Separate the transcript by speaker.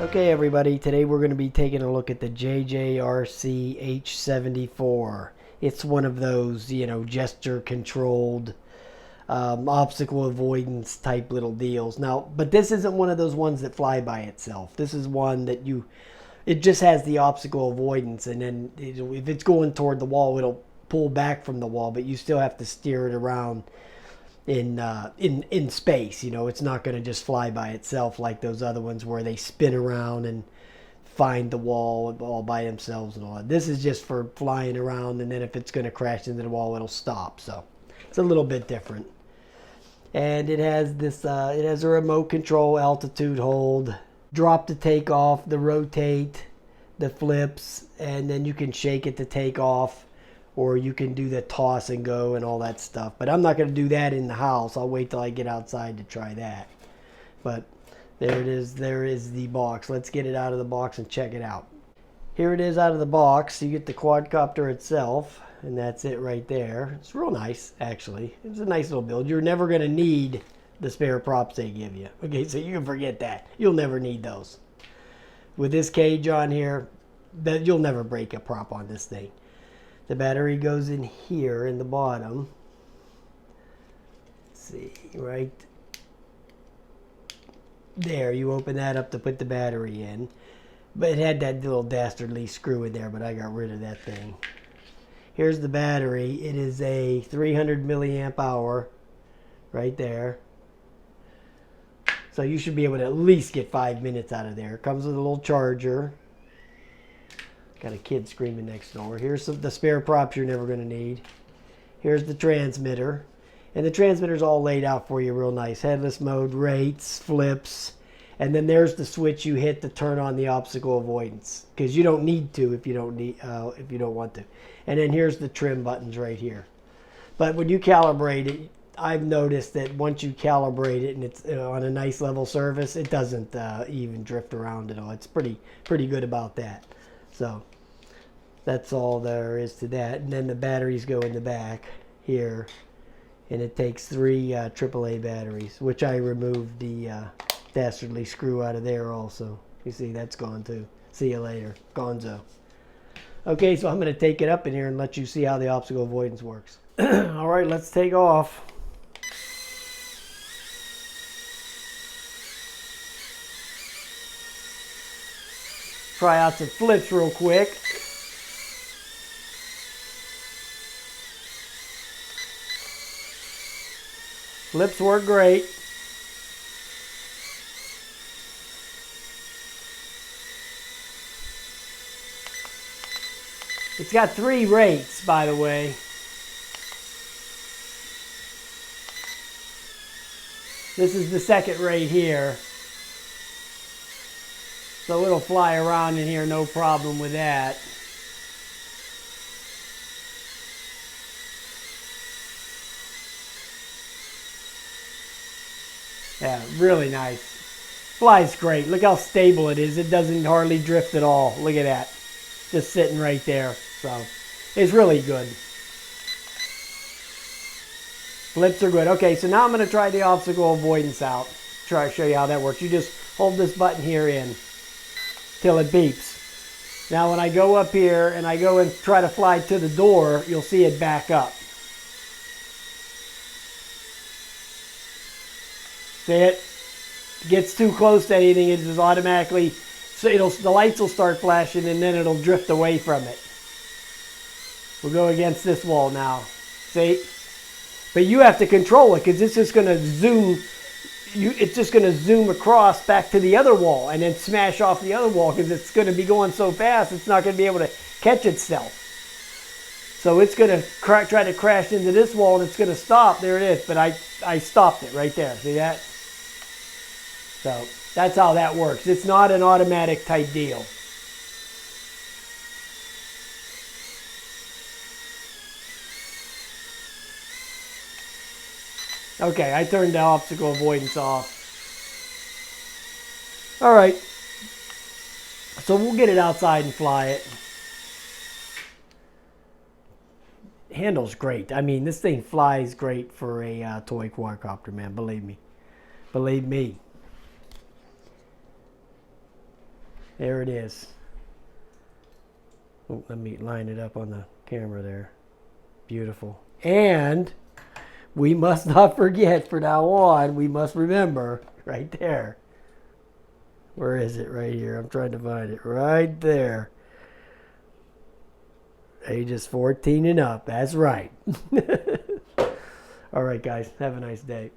Speaker 1: Okay everybody, today we're going to be taking a look at the JJRC H74. It's one of those, gesture controlled obstacle avoidance type little deals. Now, but this isn't one of those ones that fly by itself. This is one that it just has the obstacle avoidance, and then if it's going toward the wall, it'll pull back from the wall, but you still have to steer it around in space. It's not going to just fly by itself like those other ones where they spin around and find the wall all by themselves and all that. This is just for flying around, and then if it's going to crash into the wall, it'll stop. So it's a little bit different. And it has this it has a remote control, altitude hold, drop to take off, the rotate, the flips, and then you can shake it to take off, or you can do the toss and go and all that stuff. But I'm not going to do that in the house. I'll wait till I get outside to try that. But there it is. There is the box. Let's get it out of the box and check it out. Here it is out of the box. You get the quadcopter itself, and that's it right there. It's real nice, actually. It's a nice little build. You're never going to need the spare props they give you. Okay, so you can forget that. You'll never need those. With this cage on here, you'll never break a prop on this thing. The battery goes in here in the bottom. Let's see, right there. You open that up to put the battery in. But it had that little dastardly screw in there, but I got rid of that thing. Here's the battery. It is a 300 milliamp hour right there. So you should be able to at least get 5 minutes out of there. It comes with a little charger. Got a kid screaming next door. Here's the spare props you're never going to need. Here's the transmitter. And the transmitter's all laid out for you real nice. Headless mode, rates, flips. And then there's the switch you hit to turn on the obstacle avoidance. Because you don't need to if you don't want to. And then here's the trim buttons right here. But when you calibrate it, I've noticed that once you calibrate it and it's on a nice level surface, it doesn't even drift around at all. It's pretty good about that. So that's all there is to that. And then the batteries go in the back here, and it takes 3 AAA batteries, which I removed the dastardly screw out of there also. You see, that's gone too. See you later, gonzo. Okay, so I'm going to take it up in here and let you see how the obstacle avoidance works. All right, let's take off. Try out some flips real quick. Flips work great. It's got 3 rates, by the way. This is the second rate here. So it'll fly around in here, no problem with that. Yeah, really nice. Flies great. Look how stable it is. It doesn't hardly drift at all. Look at that. Just sitting right there. So it's really good. Flips are good. Okay, so now I'm going to try the obstacle avoidance out. Try to show you how that works. You just hold this button here in till it beeps. Now when I go up here and I go and try to fly to the door, you'll see it back up. See it? If it gets too close to anything, it just automatically, so the lights will start flashing and then it'll drift away from it. We'll go against this wall now. See? But you have to control it because it's just going to zoom. It's just going to zoom across back to the other wall and then smash off the other wall because it's going to be going so fast it's not going to be able to catch itself. So it's going to try to crash into this wall and it's going to stop. There it is. But I stopped it right there. See that? So that's how that works. It's not an automatic type deal. Okay, I turned the obstacle avoidance off. All right. So we'll get it outside and fly it. Handles great. I mean, this thing flies great for a toy quadcopter, man. Believe me. Believe me. There it is. Oh, let me line it up on the camera there. Beautiful. And we must not forget, for now on, we must remember, right there. Where is it? Right here. I'm trying to find it. Right there. Ages 14 and up. That's right. All right, guys. Have a nice day.